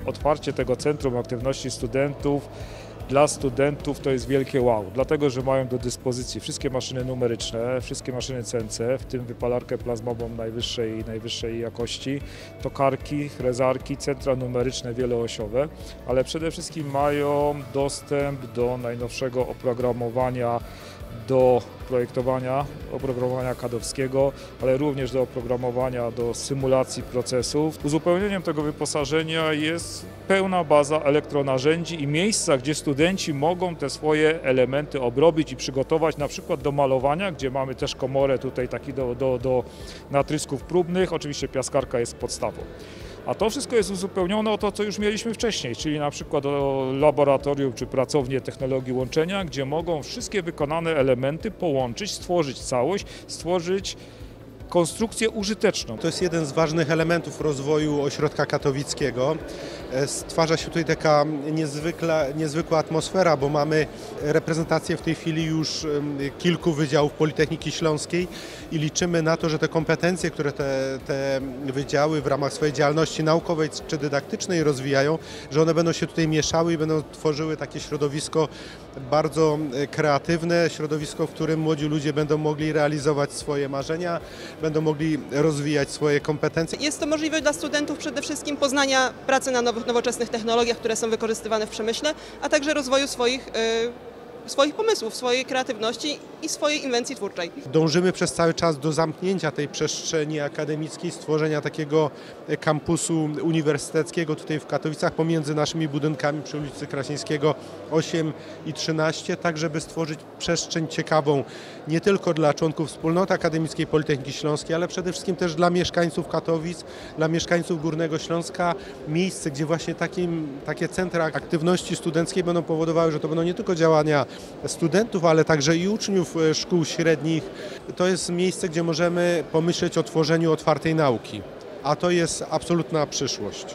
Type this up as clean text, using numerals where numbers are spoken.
otwarcie tego Centrum Aktywności Studentów dla studentów to jest wielkie wow, dlatego że mają do dyspozycji wszystkie maszyny numeryczne, wszystkie maszyny CNC, w tym wypalarkę plazmową najwyższej jakości, tokarki, frezarki, centra numeryczne wieloosiowe, ale przede wszystkim mają dostęp do najnowszego oprogramowania, do projektowania, oprogramowania CAD-owskiego, ale również do oprogramowania, do symulacji procesów. Uzupełnieniem tego wyposażenia jest pełna baza elektronarzędzi i miejsca, gdzie studenci mogą te swoje elementy obrobić i przygotować na przykład do malowania, gdzie mamy też komorę tutaj taki do natrysków próbnych, oczywiście piaskarka jest podstawą. A to wszystko jest uzupełnione o to, co już mieliśmy wcześniej, czyli na przykład o laboratorium czy pracownię technologii łączenia, gdzie mogą wszystkie wykonane elementy połączyć, stworzyć całość, stworzyć konstrukcję użyteczną. To jest jeden z ważnych elementów rozwoju ośrodka katowickiego. Stwarza się tutaj taka niezwykła atmosfera, bo mamy reprezentację w tej chwili już kilku wydziałów Politechniki Śląskiej i liczymy na to, że te kompetencje, które te wydziały w ramach swojej działalności naukowej czy dydaktycznej rozwijają, że one będą się tutaj mieszały i będą tworzyły takie środowisko bardzo kreatywne, środowisko, w którym młodzi ludzie będą mogli realizować swoje marzenia, będą mogli rozwijać swoje kompetencje. Jest to możliwość dla studentów przede wszystkim poznania pracy na nowoczesnych technologiach, które są wykorzystywane w przemyśle, a także rozwoju swoich pomysłów, swojej kreatywności i swojej inwencji twórczej. Dążymy przez cały czas do zamknięcia tej przestrzeni akademickiej, stworzenia takiego kampusu uniwersyteckiego tutaj w Katowicach pomiędzy naszymi budynkami przy ulicy Krasińskiego 8 i 13, tak żeby stworzyć przestrzeń ciekawą nie tylko dla członków wspólnoty akademickiej Politechniki Śląskiej, ale przede wszystkim też dla mieszkańców Katowic, dla mieszkańców Górnego Śląska, miejsce, gdzie właśnie takie centra aktywności studenckiej będą powodowały, że to będą nie tylko działania studentów, ale także i uczniów szkół średnich. To jest miejsce, gdzie możemy pomyśleć o tworzeniu otwartej nauki, a to jest absolutna przyszłość.